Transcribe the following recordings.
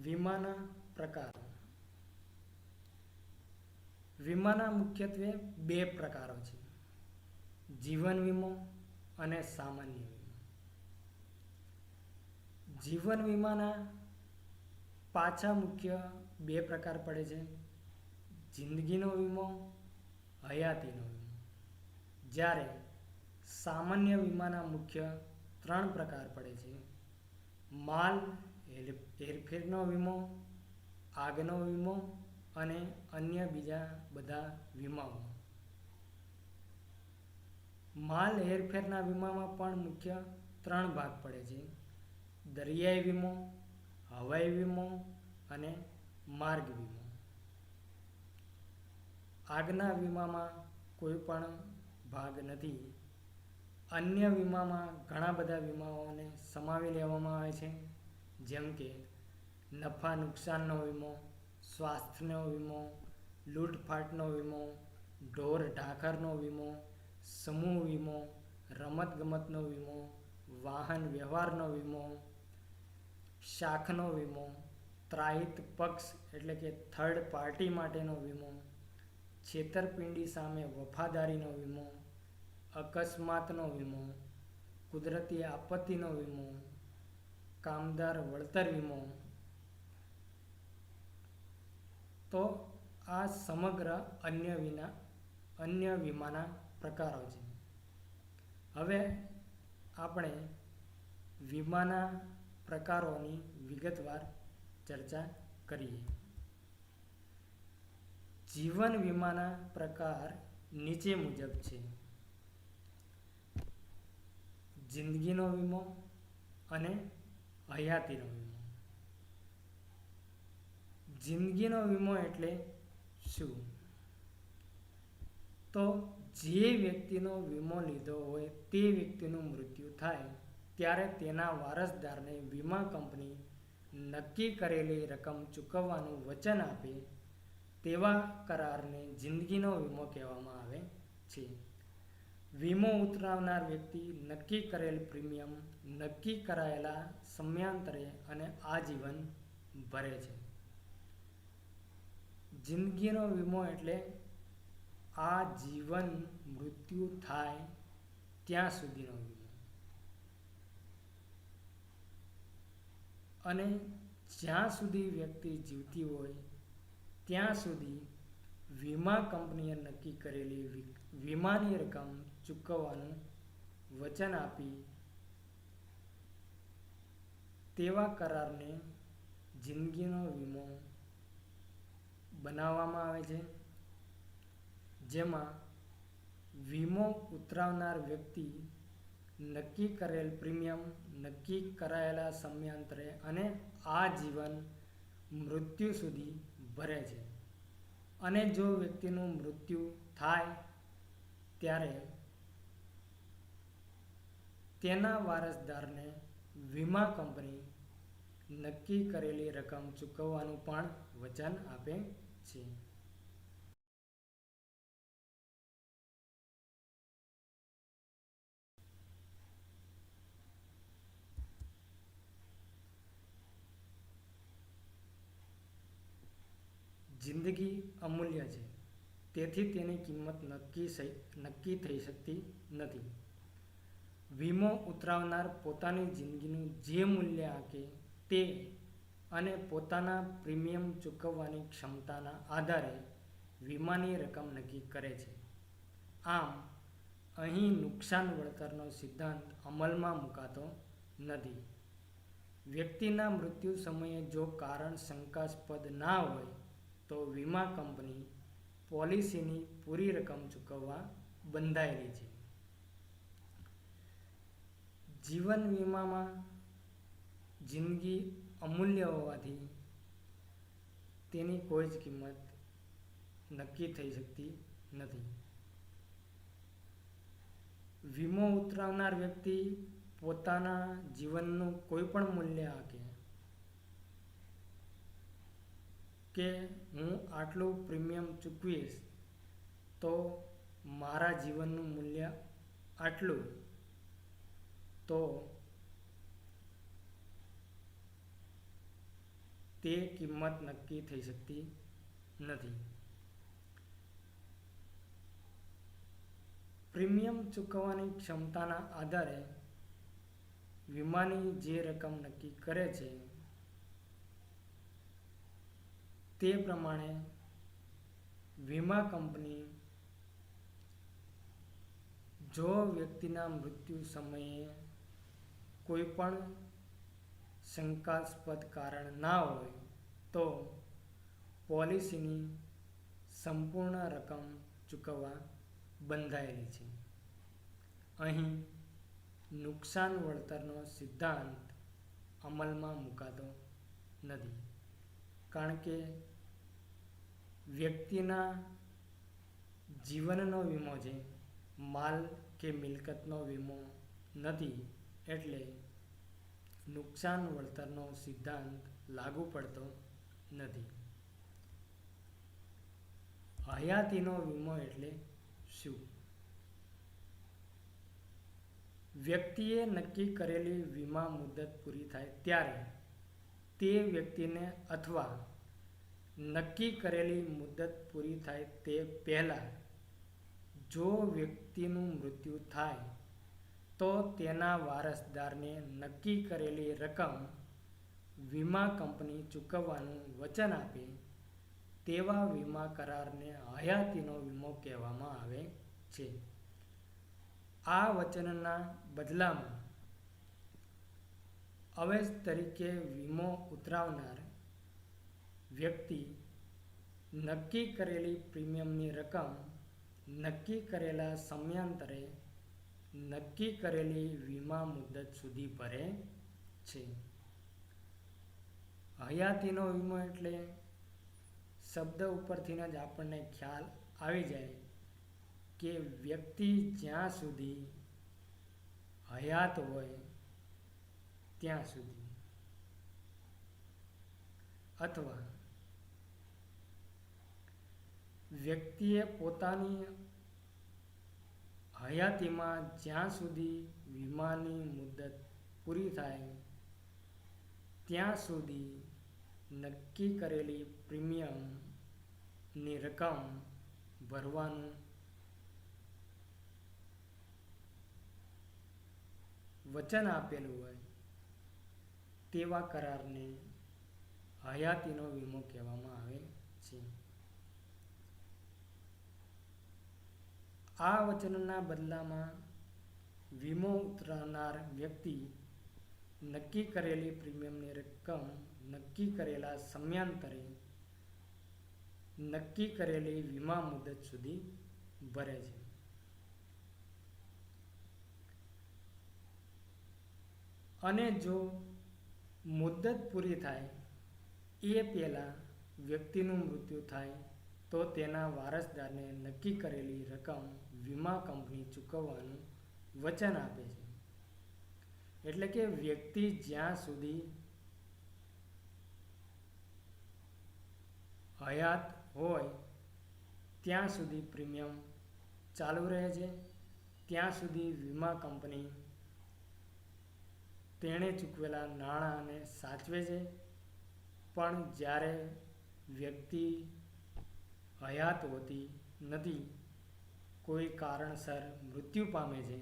વીમાના પ્રકારો. વીમાના મુખ્યત્વે બે પ્રકારો છે: જીવન વીમો અને સામાન્ય વીમો. જીવન વીમાના પાછા મુખ્ય બે પ્રકાર પડે છે: જિંદગીનો વીમો, હયાતીનો વીમો. જ્યારે સામાન્ય વીમાના મુખ્ય ત્રણ પ્રકાર પડે છે: માલ હેરફેરનો વીમો, આગનો વીમો અને અન્ય બીજા બધા વીમાઓ. માલ હેરફેરના વીમામાં પણ મુખ્ય ત્રણ ભાગ પડે છે: દરિયાઈ વીમો, હવાઈ વીમો અને માર્ગ વીમો. આગના વીમામાં કોઈ પણ ભાગ નથી. અન્ય વીમામાં ઘણા બધા વીમાઓને સમાવી લેવામાં આવે છે, જેમ કે નફા નુકસાનનો વીમો, સ્વાસ્થ્યનો વીમો, લૂંટફાટનો વીમો, ઢોર ઢાખરનો વીમો, સમૂહ વીમો, રમતગમતનો વીમો, વાહન વ્યવહારનો વીમો, શાખનો વીમો, ત્રાહિત પક્ષ એટલે કે થર્ડ પાર્ટી માટેનો વીમો, છેતરપિંડી સામે વફાદારીનો વીમો, અકસ્માતનો વીમો, કુદરતી આપત્તિનો વીમો, કામદાર વળતર વીમો. તો આ સમગ્ર અન્ય વીમાના પ્રકારો છે. હવે આપણે વીમાના પ્રકારોની વિગતવાર ચર્ચા કરીએ. જીવન વીમાના પ્રકાર નીચે મુજબ છે: જિંદગીનો વીમો અને હયાતીનો વીમો. જિંદગીનો વીમો એટલે શું? તો જે વ્યક્તિનો વીમો લીધો હોય તે વ્યક્તિનું મૃત્યુ થાય ત્યારે તેના વારસદારને વીમા કંપની નક્કી કરેલી રકમ ચૂકવવાનું વચન આપે તેવા કરારને જિંદગીનો વીમો કહેવામાં આવે છે. વીમો ઉતરાવનાર વ્યક્તિ નક્કી કરેલ પ્રીમિયમ નક્કી કરાયેલા સમયાંતરે અને આજીવન ભરે છે. જિંદગીનો વીમો એટલે આજીવન મૃત્યુ થાય ત્યાં સુધીનો વીમો. અને જ્યાં સુધી વ્યક્તિ જીવતી હોય ત્યાં સુધી વીમા કંપનીએ નક્કી કરેલી વીમાની રકમ ચૂકવવાનું વચન આપી તેવા કરારને જિંદગીનો વીમો બનાવવામાં આવે છે, જેમાં વીમો ઉતરાવનાર વ્યક્તિ નક્કી કરેલ પ્રીમિયમ નક્કી કરાયેલા સમયાંતરે અને આજીવન મૃત્યુ સુધી ભરે છે. અને જો વ્યક્તિનું મૃત્યુ થાય ત્યારે તેના વારસદારને વીમા કંપની નક્કી કરેલી રકમ ચૂકવવાનું પણ વચન આપે છે. જિંદગી અમૂલ્ય છે, તેથી તેની કિંમત નક્કી થઈ શકતી નથી. વીમો ઉતરાવનાર પોતાની જિંદગીનું જે મૂલ્ય આંકે તે અને પોતાના પ્રીમિયમ ચૂકવવાની ક્ષમતાના આધારે વીમાની રકમ નક્કી કરે છે. આમ અહીં નુકસાન વળતરનો સિદ્ધાંત અમલમાં મુકાતો નથી. વ્યક્તિના મૃત્યુ સમયે જો કારણ શંકાસ્પદ ના હોય તો વીમા કંપની પોલિસીની પૂરી રકમ ચૂકવવા બંધાયેલી છે. જીવન વીમામાં જિંદગી અમૂલ્ય હોવાથી તેની કોઈ જ કિંમત નક્કી થઈ શકતી નથી. વીમો ઉતરાવનાર વ્યક્તિ પોતાના જીવનનું કોઈ પણ મૂલ્ય આંકે કે હું આટલું પ્રીમિયમ ચૂકવીશ તો મારા જીવનનું મૂલ્ય આટલું, તો તે કિંમત નક્કી થઈ શકતી નથી. પ્રીમિયમ ચૂકવવાની ક્ષમતાના આધારે વીમાની જે રકમ નક્કી કરે છે તે પ્રમાણે વીમા કંપની જો વ્યક્તિના મૃત્યુ સમયે કોઈ પણ શંકાસ્પદ કારણ ના હોય તો પોલિસીની સંપૂર્ણ રકમ ચૂકવવા બંધાયેલી છે. અહીં નુકસાન વળતરનો સિદ્ધાંત અમલમાં મુકાતો નથી, કારણ કે વ્યક્તિના જીવનનો વીમો છે, માલ કે મિલકતનો વીમો નથી, એટલે નુકસાન વળતરનો સિદ્ધાંત લાગુ પડતો નથી. હયાતીનો વીમો એટલે શું? વ્યક્તિએ નક્કી કરેલી વીમા મુદત પૂરી થાય ત્યારે તે વ્યક્તિને અથવા નક્કી કરેલી મુદત પૂરી થાય તે પહેલાં જો વ્યક્તિનું મૃત્યુ થાય તો તેના વારસદારને નક્કી કરેલી રકમ વીમા કંપની ચૂકવવાનું વચન આપે તેવા વીમા કરારને હયાતીનો વીમો કહેવામાં આવે છે. આ વચનના બદલામાં અવેજ તરીકે વીમો ઉતરાવનાર વ્યક્તિ નક્કી કરેલી પ્રીમિયમની રકમ નક્કી કરેલા સમયાંતરે નક્કી કરેલી વીમા મુદત સુધી ભરે છે. હયાતીનો વીમો એટલે શબ્દ ઉપરથી જ આપણને ખ્યાલ આવી જાય કે વ્યક્તિ જ્યાં સુધી હયાત હોય ત્યાં સુધી, અથવા વ્યક્તિએ પોતાની હયાતીમાં જ્યાં સુધી વીમાની મુદત પૂરી થાય ત્યાં સુધી નક્કી કરેલી પ્રીમિયમની રકમ ભરવાનું વચન આપેલું હોય તેવા કરારને હયાતીનો વીમો કહેવામાં આવે છે. આ વચનના બદલામાં વીમો ઉતરાવનાર વ્યક્તિ નક્કી કરેલી પ્રીમિયમની રકમ નક્કી કરેલા સમયાંતરે નક્કી કરેલી વીમા મુદત સુધી ભરે છે. અને જો મુદત પૂરી થાય એ પહેલાં વ્યક્તિનું મૃત્યુ થાય તો તેના વારસદારને નક્કી કરેલી રકમ વીમા કંપની ચૂકવવાનું વચન આપે છે. એટલે કે વ્યક્તિ જ્યાં સુધી હયાત હોય ત્યાં સુધી પ્રીમિયમ ચાલુ રહે છે, ત્યાં સુધી વીમા કંપની તેણે ચૂકવેલા નાણાંને સાચવે છે. પણ જ્યારે વ્યક્તિ હયાત હોતી નથી, કોઈ કારણસર મૃત્યુ પામે છે,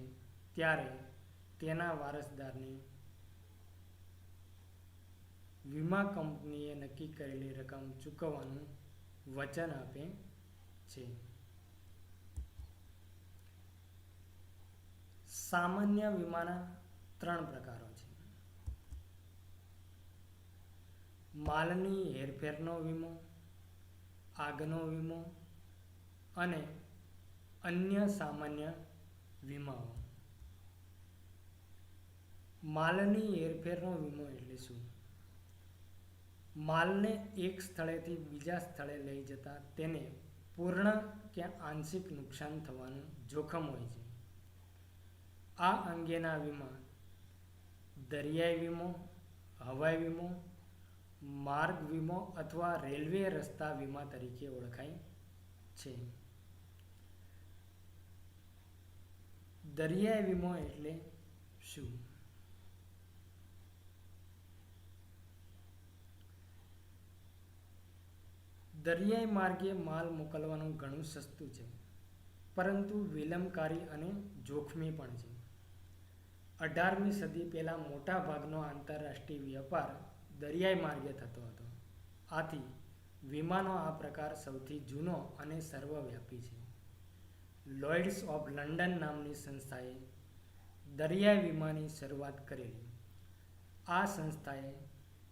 ત્યારે તેના વારસદારને વીમા કંપનીએ નક્કી કરેલી રકમ ચૂકવવાનું વચન આપે છે. સામાન્ય વીમાના 3 પ્રકારો છે. માલની હેરફેરનો વીમો, આગનો વીમો અને અન્ય સામાન્ય વીમાઓ. માલની હેરફેરનો વીમો એટલે શું? માલને એક સ્થળેથી બીજા સ્થળે લઈ જતા તેને પૂર્ણ કે આંશિક નુકસાન થવાનું જોખમ હોય છે. આ અંગેના વીમા દરિયાઈ વીમો, હવાઈ વીમો, માર્ગ વીમો અથવા રેલવે રસ્તા વીમા તરીકે ઓળખાય છે. દરિયાઈ વીમો એટલે શું? દરિયાઈ માર્ગે માલ મોકલવાનું ઘણું સસ્તું છે, પરંતુ વિલંબકારી અને જોખમી પણ છે. 18મી સદી પહેલાં મોટા ભાગનો આંતરરાષ્ટ્રીય વેપાર દરિયાઈ માર્ગે થતો હતો. આથી વિમાનો આ પ્રકાર સૌથી જૂનો અને સર્વવ્યાપી છે. લોઇડ્સ ઓફ લંડન નામની સંસ્થાએ દરિયાઈ વિમાની શરૂઆત કરેલી. આ સંસ્થાએ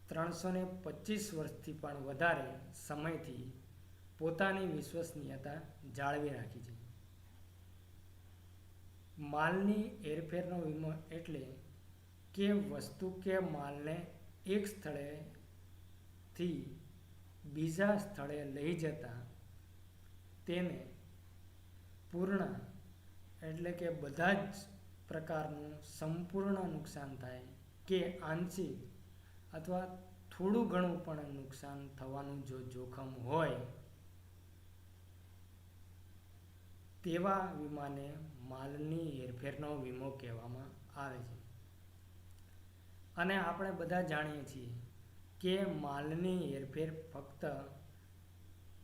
325 વર્ષથી પણ વધારે સમયથી પોતાની વિશ્વસનીયતા જાળવી રાખી છે. માલની હેરફેરનો વીમો એટલે કે વસ્તુ કે માલને એક સ્થળેથી બીજા સ્થળે લઈ જતા તેને પૂર્ણ એટલે કે બધા જ પ્રકારનું સંપૂર્ણ નુકસાન થાય કે આંશિક અથવા થોડું ઘણું પણ નુકસાન થવાનું જો જોખમ હોય તેવા વીમાને માલની હેરફેરનો વીમો કહેવામાં આવે છે. અને આપણે બધા જાણીએ છીએ કે માલની હેરફેર ફક્ત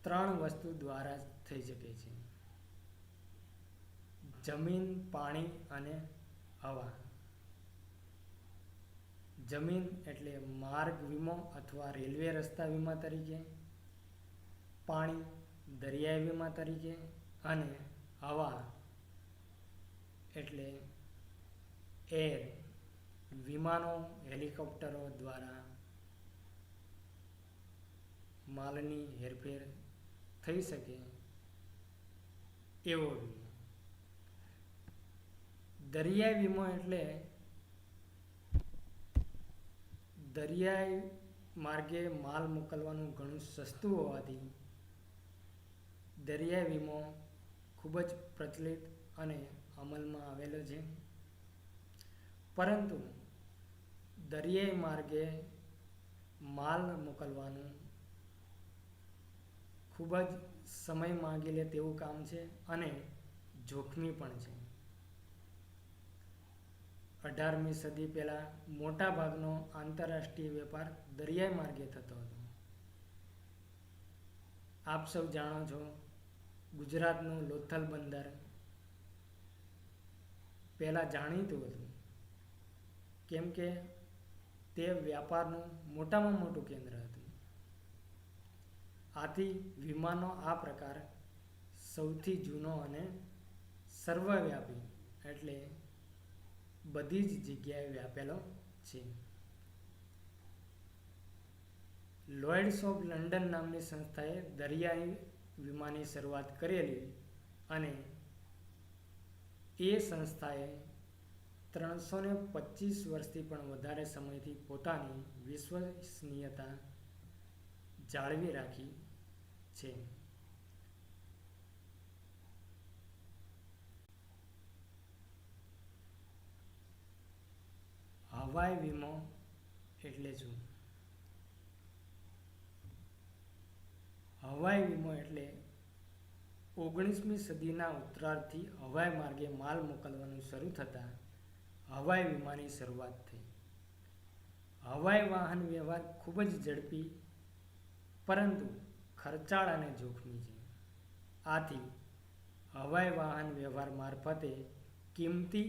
3 વસ્તુ દ્વારા જ થઈ શકે છે: જમીન, પાણી અને હવા. જમીન એટલે માર્ગ વીમો અથવા રેલવે રસ્તા વીમા તરીકે, પાણી દરિયાઈ વીમા તરીકે અને હવા એટલે એર વિમાનો, હેલિકોપ્ટરો દ્વારા માલની હેરફેર થઈ શકે એવો વીમો. દરિયાઈ વીમો એટલે દરિયાઈ માર્ગે માલ મોકલવાનું ઘણું સસ્તું હોવાથી દરિયાઈ વીમો ખૂબ જ પ્રચલિત અને અમલમાં આવેલો છે. પરંતુ દરિયાઈ માર્ગે માલ મોકલવાનું ખૂબ જ સમય માંગી લે તેવું કામ છે અને જોખમી પણ છે. 18મી સદી પહેલાં મોટા ભાગનો આંતરરાષ્ટ્રીય વેપાર દરિયાઈ માર્ગે થતો હતો. આપ સૌ જાણો છો, ગુજરાતનું લોથલ બંદર પહેલાં જાણીતું હતું, કેમ કે તે વ્યાપારનું મોટામાં મોટું કેન્દ્ર હતું. આથી વિમાનો આ પ્રકાર સૌથી જૂનો અને સર્વવ્યાપી એટલે બધી જ જગ્યાએ વ્યાપેલો છે. લોઇડ્સ ઓફ લંડન નામની સંસ્થાએ દરિયાઈ વિમાની શરૂઆત કરેલી અને એ સંસ્થાએ 325 વર્ષથી પણ વધારે સમયથી પોતાની વિશ્વસનીયતા જાળવી રાખી છે. હવાઈ વીમો એટલે શું? હવાઈ વીમો એટલે 19મી સદીના ઉત્તરાર્ધથી હવાઈ માર્ગે માલ મોકલવાનું શરૂ થતાં હવાઈ વીમાની શરૂઆત થઈ. હવાઈ વાહન વ્યવહાર ખૂબ જ ઝડપી પરંતુ ખર્ચાળ અને જોખમી છે. આથી હવાઈ વાહન વ્યવહાર મારફતે કિંમતી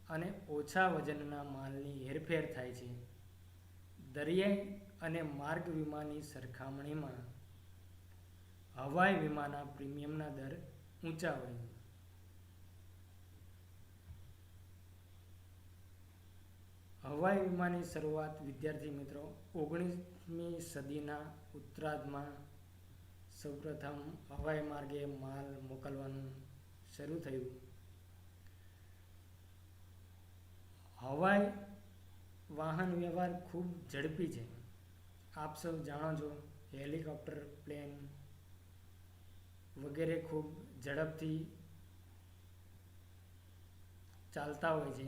અને ઓછા વજનના માલની હેરફેર થાય છે. દરિયાઈ અને માર્ગ વીમાની સરખામણીમાં હવાઈ વીમાના પ્રીમિયમના દર ઊંચા હોય છે. હવાઈ વીમાની શરૂઆત વિદ્યાર્થી મિત્રો 19મી સદીના ઉત્તરાર્ધમાં સૌપ્રથમ હવાઈ માર્ગે માલ મોકલવાનું શરૂ થયું. હવાઈ વાહન વ્યવહાર ખૂબ ઝડપી છે. આપ સૌ જાણો છો, હેલિકોપ્ટર, પ્લેન વગેરે ખૂબ ઝડપથી ચાલતા હોય છે,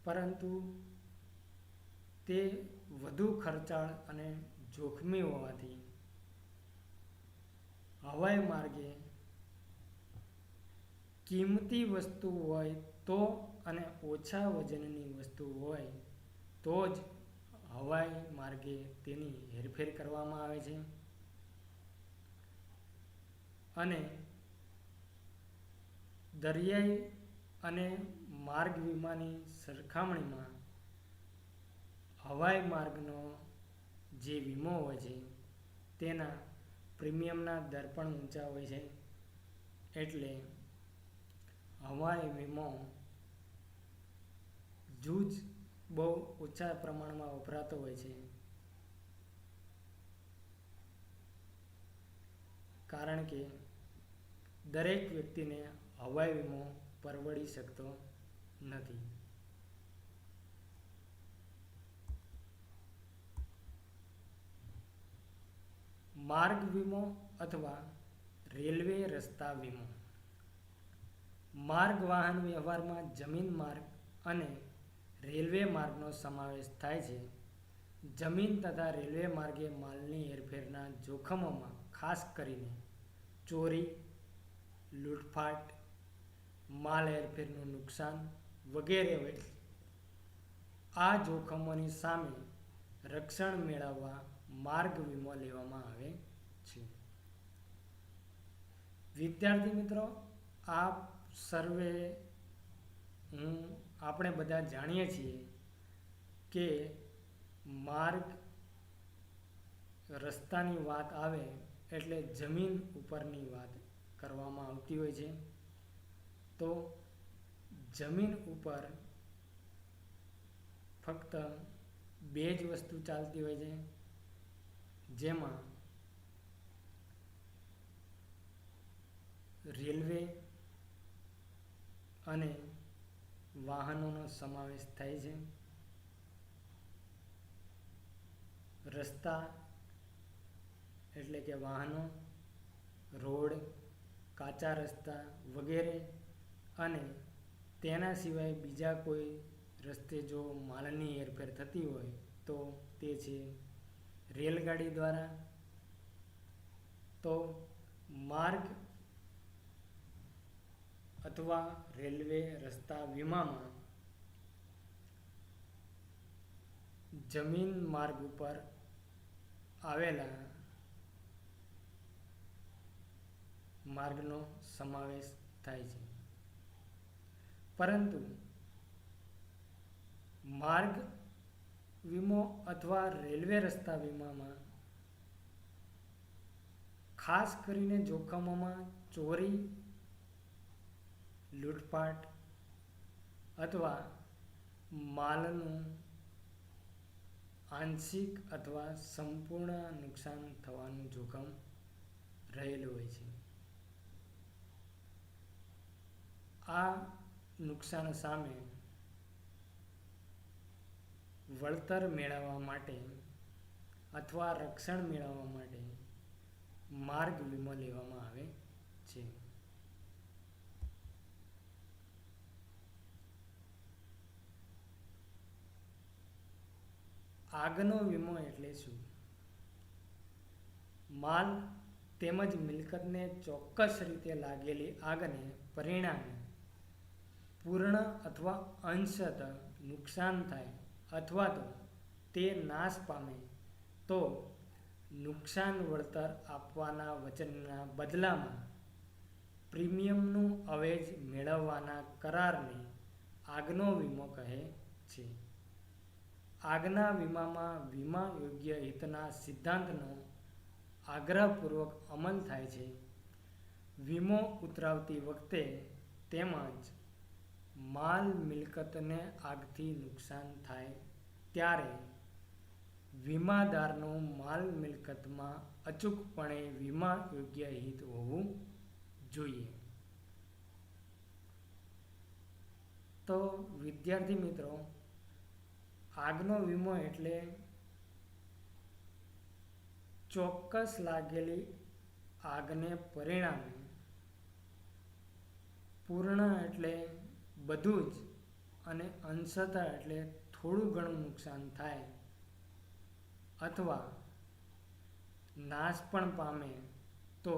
પરંતુ તે વધુ ખર્ચાળ અને જોખમી હોવાથી હવાઈ માર્ગે કિંમતી વસ્તુ હોય તો અને ઓછા વજનની વસ્તુ હોય તો જ હવાઈ માર્ગે તેની હેરફેર કરવામાં આવે છે. અને દરિયાઈ અને માર્ગ વીમાની સરખામણીમાં હવાઈ માર્ગનો જે વીમો હોય છે તેના પ્રીમિયમના દર પણ ઊંચા હોય છે. એટલે હવાઈ વીમો જૂજ બહુ ઓછા પ્રમાણમાં વપરાતો હોય છે, કારણ કે દરેક વ્યક્તિને હવાઈ વીમો પરવડી શકતો નથી. માર્ગ વીમો અથવા રેલવે રસ્તા વીમો. માર્ગ વાહન વ્યવહારમાં જમીન માર્ગ અને રેલવે માર્ગનો સમાવેશ થાય છે. જમીન તથા રેલવે માર્ગે માલની હેરફેરના જોખમોમાં ખાસ કરીને ચોરી, લૂંટફાટ, માલ હેરફેરનું નુકસાન વગેરે હોય છે. આ જોખમોની સામે રક્ષણ મેળવવા માર્ગ વીમો લેવામાં આવે છે. વિદ્યાર્થી મિત્રો, આ સર્વે આપણે બધા જાણીએ છીએ કે માર્ગ રસ્તાની વાત આવે એટલે જમીન ઉપરની વાત કરવામાં આવતી હોય છે. તો જમીન ઉપર ફક્ત બે જ વસ્તુ ચાલતી હોય છે, જેમાં રેલવે અને વાહનોનો સમાવેશ થાય છે. રસ્તા એટલે કે વાહનો, રોડ, કાચા રસ્તા વગેરે, અને તેના સિવાય બીજા કોઈ રસ્તે જો માલની હેરફેર થતી હોય તો તે છે રેલગાડી દ્વારા. તો માર્ગ અથવા રેલવે રસ્તા વીમામાં જમીન માર્ગ ઉપર આવેલા માર્ગનો સમાવેશ થાય છે. પરંતુ માર્ગ વીમો અથવા રેલવે રસ્તા વીમામાં ખાસ કરીને જોખમોમાં ચોરી, લૂંટફાટ અથવા માલનું આંશિક અથવા સંપૂર્ણ નુકસાન થવાનું જોખમ રહેલું હોય છે. આ નુકસાન સામે વળતર મેળવવા માટે અથવા રક્ષણ મેળવવા માટે માર્ગ વીમો લેવામાં આવે છે. આગનો વીમો એટલે શું? માલ તેમજ મિલકતને ચોક્કસ રીતે લાગેલી આગને પરિણામે પૂર્ણ અથવા અંશતઃ નુકસાન થાય અથવા તો તે નાશ પામે તો નુકસાન વળતર આપવાના વચનના બદલામાં પ્રીમિયમનું અવેજ મેળવવાના કરારને આગનો વીમો કહે છે. આગના વીમામાં વીમા યોગ્ય હિતના સિદ્ધાંતનો આગ્રહપૂર્વક અમલ થાય છે. વીમો ઉતરાવતી વખતે તેમજ માલ મિલકતને આગથી નુકસાન થાય ત્યારે વીમાદારનું માલ મિલકતમાં અચૂકપણે વીમા યોગ્ય હિત હોવું જોઈએ. તો વિદ્યાર્થી મિત્રો, આગનો વીમો એટલે ચોક્કસ લાગેલી આગને પરિણામે પૂર્ણ એટલે બધું જ અને અંશતઃ એટલે થોડું ઘણું નુકસાન થાય અથવા નાશ પણ પામે તો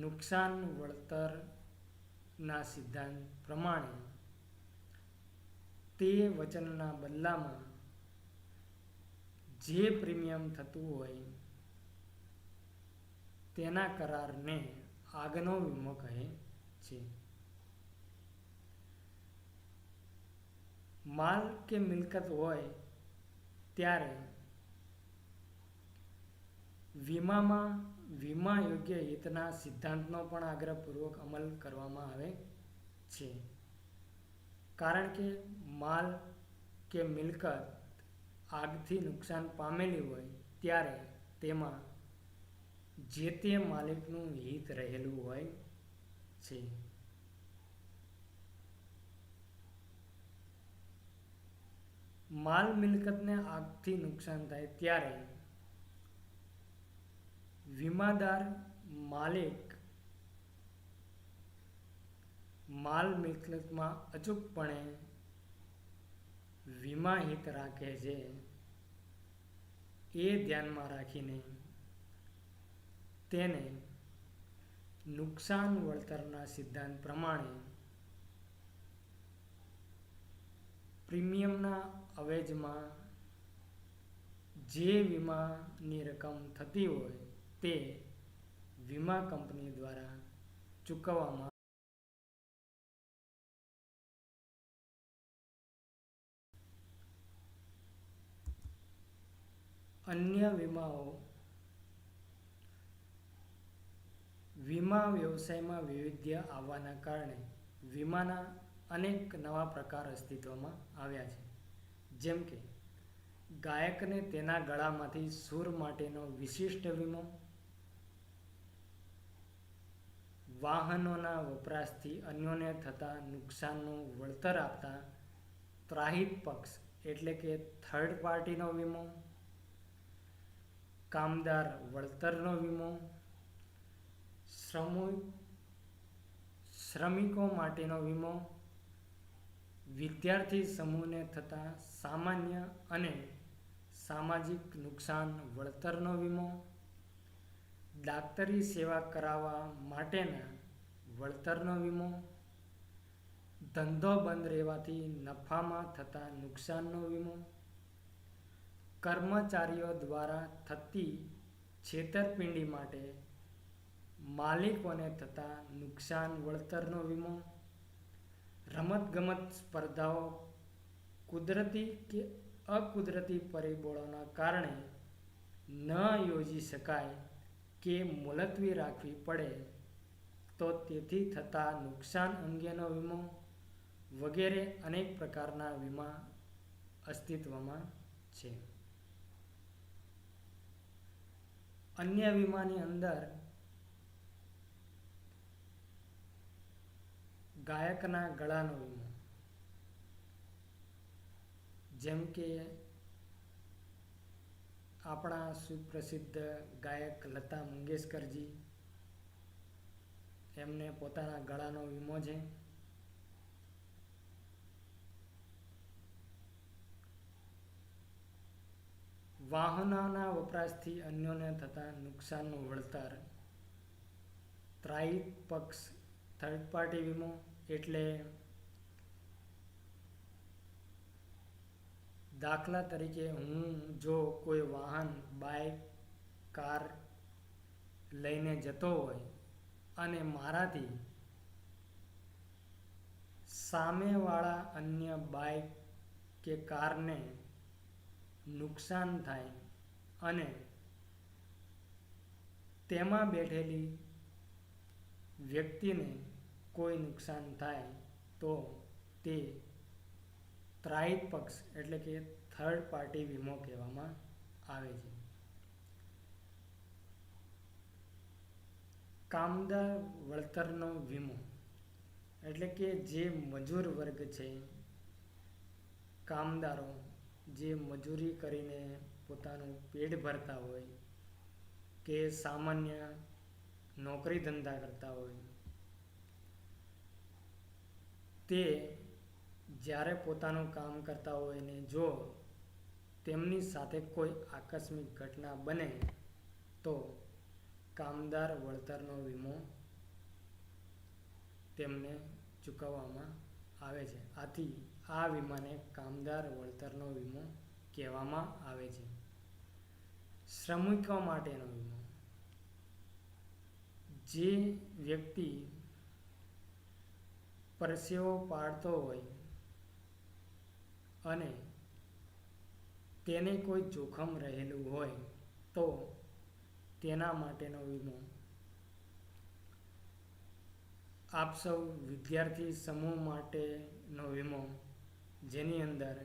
નુકસાન વળતરના સિદ્ધાંત પ્રમાણે તે વચનના બદલામાં જે પ્રીમિયમ થતું હોય તેના કરારને આગનો વીમો કહે છે. માલ કે મિલકત હોય ત્યારે વીમામાં વીમા યોગ્ય હિતના સિદ્ધાંતનો પણ આગ્રહપૂર્વક અમલ કરવામાં આવે છે. કારણ કે માલ કે મિલકત આગથી નુકસાન પામેલી હોય ત્યારે તેમાં જે તે માલિકનું હિત રહેલું હોય છે. માલ મિલકતને આગથી નુકસાન થાય ત્યારે વીમાદાર માલિક માલ મિલકતમાં અચૂકપણે વીમા હિત રાખે છે એ ધ્યાનમાં રાખીને તેને નુકસાન વળતરના સિદ્ધાંત પ્રમાણે પ્રીમિયમના અવેજમાં જે વીમાની રકમ થતી હોય તે વીમા કંપની દ્વારા ચૂકવવામાં અન્ય વીમાઓ વીમા વ્યવસાયમાં વૈવિધ્ય આવવાના કારણે વીમાના અનેક નવા પ્રકાર અસ્તિત્વમાં આવ્યા છે. જેમ કે ગાયકને તેના ગળામાંથી સૂર માટેનો વિશિષ્ટ વીમો, વાહનોના વપરાશથી અન્યોને થતા નુકસાનનું વળતર આપતા ત્રાહિત પક્ષ એટલે કે થર્ડ પાર્ટીનો વીમો, કામદાર વળતરનો વીમો, શ્રમિકો માટેનો વીમો, વિદ્યાર્થી સમૂહને થતા સામાન્ય અને સામાજિક નુકસાન વળતરનો વીમો, ડાક્ટરી સેવા કરાવવા માટેના વળતરનો વીમો, ધંધો બંધ રહેવાથી નફામાં થતા નુકસાનનો વીમો, કર્મચારીઓ દ્વારા થતી છેતરપિંડી માટે માલિકોને થતા નુકસાન વળતરનો વીમો, રમતગમત સ્પર્ધાઓ કુદરતી કે અકુદરતી પરિબળોના કારણે ન યોજી શકાય કે મુલતવી રાખવી પડે તો તેથી થતા નુકસાન અંગેનો વીમો વગેરે અનેક પ્રકારના વીમા અસ્તિત્વમાં છે. અન્ય વીમાની અંદર ગાયકના ગળાનો વીમો, જેમ કે આપણા સુપ્રસિદ્ધ ગાયક લતા મંગેશકરજી, એમને પોતાના ગળાનો વીમો છે. વાહનોના વપરાશથી અન્યોને થતા નુકસાનનું વળતર, ત્રાહિત પક્ષ થર્ડ પાર્ટી વીમો એટલે દાખલા તરીકે હું જો કોઈ વાહન બાઇક કાર લઈને જતો હોય અને મારાથી સામેવાળા અન્ય બાઇક કે કારને નુકસાન થાય અને તેમાં બેઠેલી વ્યક્તિને કોઈ નુકસાન થાય તો તે ત્રાહિત પક્ષ એટલે કે થર્ડ પાર્ટી વીમો કહેવામાં આવે છે. કામદાર વળતરનો વીમો એટલે કે જે મજૂર વર્ગ છે, કામદારો જે મજૂરી કરીને પોતાનું પેટ ભરતા હોય કે સામાન્ય નોકરી ધંધા કરતા હોય, તે જ્યારે પોતાનું કામ કરતા હોય ને જો તેમની સાથે કોઈ આકસ્મિક ઘટના બને તો કામદાર વળતરનો વીમો તેમને ચૂકવવામાં આવે છે. આથી આ વીમાને કામદાર વળતરનો વીમો કહેવામાં આવે છે. શ્રમિકો માટેનો વીમો, જે વ્યક્તિ પરસેવો પાડતો હોય અને તેને કોઈ જોખમ રહેલું હોય તો તેના માટેનો વીમો. આપ સૌ વિદ્યાર્થી સમૂહ માટેનો વીમો, જેની અંદર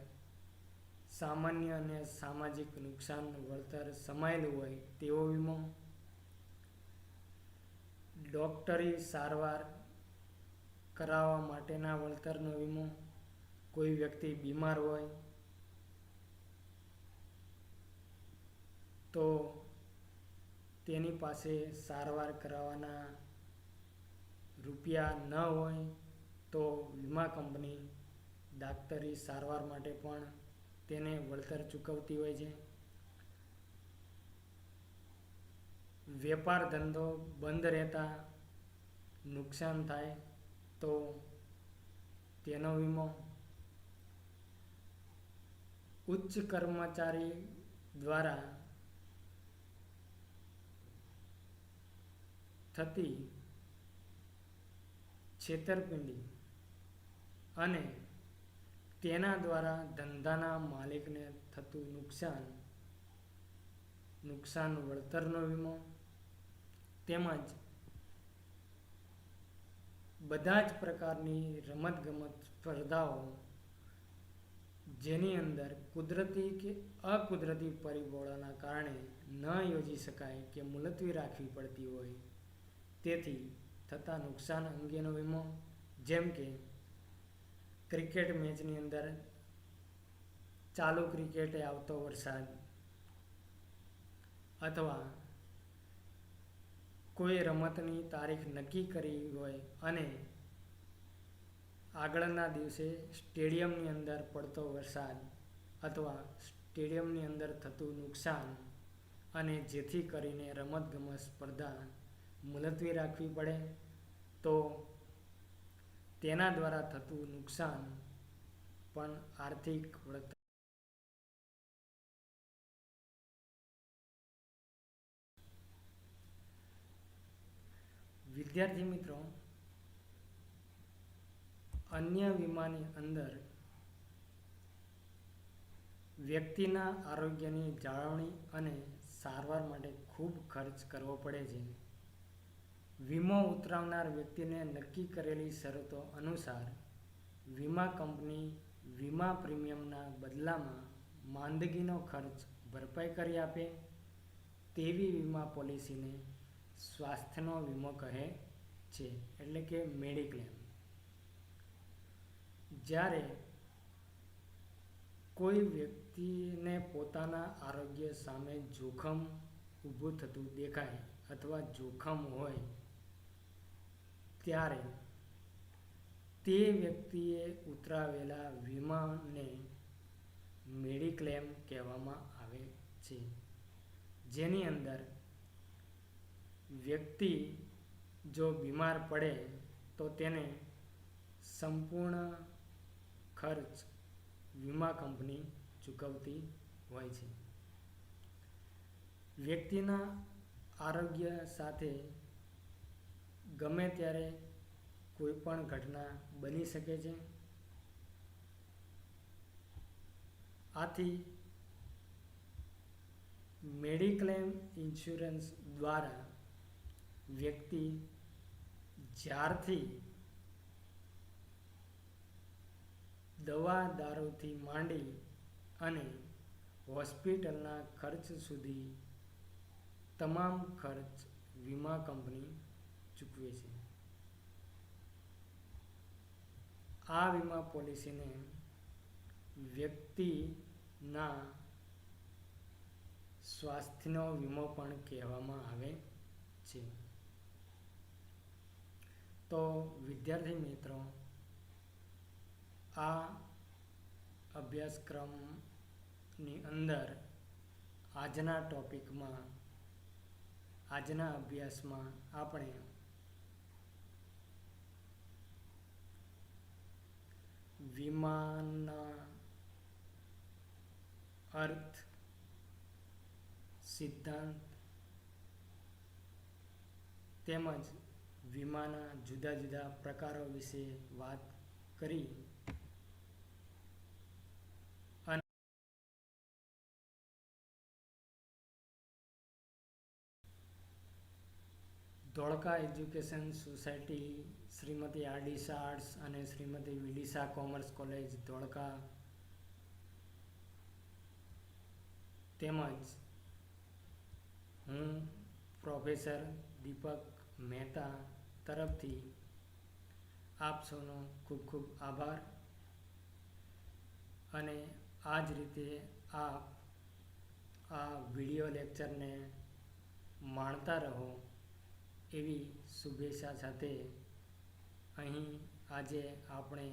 સામાન્ય અને સામાજિક નુકસાન વળતર સમાયેલું હોય તેવો વીમો. ડોક્ટરી સારવાર કરાવવા માટેના વળતરનો વીમો. કોઈ વ્યક્તિ બીમાર હોય તો તેની પાસે સારવાર કરાવવાના રૂપિયા ન હોય તો વીમા કંપની ડાક્ટરી સારવાર માટે પણ તેને વળતર ચૂકવતી હોય છે. વેપાર ધંધો બંધ રહેતા નુકસાન થાય તો તેનો વીમો. ઉચ્ચ કર્મચારી દ્વારા થતી છેતરપિંડી અને તેના દ્વારા ધંધાના માલિકને થતું નુકસાન વળતરનો વીમો. તેમજ બધા જ પ્રકારની રમતગમત સ્પર્ધાઓ જેની અંદર કુદરતી કે અકુદરતી પરિબળોના કારણે ન યોજી શકાય કે મુલતવી રાખવી પડતી હોય તેથી થતા નુકસાન અંગેનો વીમો. જેમ કે ક્રિકેટ મેચની અંદર ચાલુ ક્રિકેટે આવતો વરસાદ અથવા કોઈ રમતની તારીખ નક્કી કરી હોય અને આગળના દિવસે સ્ટેડિયમની અંદર પડતો વરસાદ અથવા સ્ટેડિયમની અંદર થતું નુકસાન અને જેથી કરીને રમતગમત સ્પર્ધા મુલતવી રાખવી પડે તો તેના દ્વારા થતું નુકસાન પણ આર્થિક વળતર. વિદ્યાર્થી મિત્રો, અન્ય વીમાની અંદર વ્યક્તિના આરોગ્યની જાળવણી અને સારવાર માટે ખૂબ ખર્ચ કરવો પડે છે. વીમો ઉતરાવનાર વ્યક્તિને નક્કી કરેલી શરતો અનુસાર વીમા કંપની વીમા પ્રીમિયમના બદલામાં માંદગીનો ખર્ચ ભરપાઈ કરી આપે તેવી વીમા પોલિસીને સ્વાસ્થ્યનો વીમો કહે છે, એટલે કે મેડિક્લેમ. જ્યારે કોઈ વ્યક્તિને પોતાના આરોગ્ય સામે જોખમ ઊભું થતું દેખાય અથવા જોખમ હોય ત્યારે તે વ્યક્તિએ ઉતરાવેલા વીમાને મેડિક્લેમ કહેવામાં આવે છે, જેની અંદર વ્યક્તિ જો બીમાર પડે તો તેને સંપૂર્ણ ખર્ચ વીમા કંપની ચૂકવતી હોય છે. વ્યક્તિના આરોગ્ય સાથે ગમે ત્યારે કોઈ પણ ઘટના બની શકે છે. આથી મેડિક્લેમ ઇન્સ્યોરન્સ દ્વારા વ્યક્તિ જ્યારથી દવા દારૂથી માંડી અને હોસ્પિટલના ખર્ચ સુધી તમામ ખર્ચ વીમા કંપની ચૂકવે છે. આ વીમા પોલિસીને વ્યક્તિના સ્વાસ્થ્યનો વીમો પણ કહેવામાં આવે છે. તો વિદ્યાર્થી મિત્રો, આ અભ્યાસક્રમની અંદર આજના અભ્યાસમાં આપણે વીમાના અર્થ, સિદ્ધાંત તેમજ વીમાના જુદા જુદા પ્રકારો વિશે વાત કરી અને ધોળકા એજ્યુકેશન સોસાયટી, શ્રીમતી આરડીસા આર્ટ્સ અને શ્રીમતી વિડિસા કોમર્સ કોલેજ ધોળકા તેમજ હું પ્રોફેસર દીપક મહેતા તરફથી આપ સૌનો ખૂબ ખૂબ આભાર અને આ જ રીતે આપ આ વિડિયો લેક્ચરને માણતા રહો એવી શુભેચ્છા સાથે અહીં આજે આપણે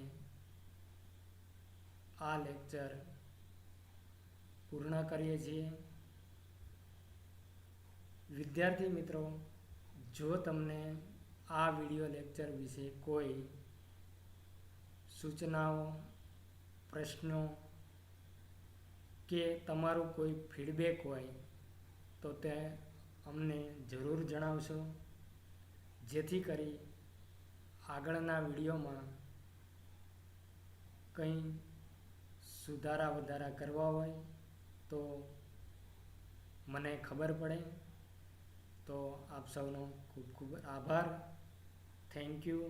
આ લેક્ચર પૂર્ણ કરીએ છીએ. વિદ્યાર્થી મિત્રો, જો તમને આ વિડિયો લેક્ચર વિશે કોઈ સૂચનાઓ, પ્રશ્નો કે તમારું કોઈ ફીડબેક હોય તો તે અમને જરૂર જણાવશો, જેથી કરી આગળના વિડીયોમાં કંઈ સુધારા વધારા કરવા હોય તો મને ખબર પડે. તો આપ સૌનો ખૂબ ખૂબ આભાર. Thank you.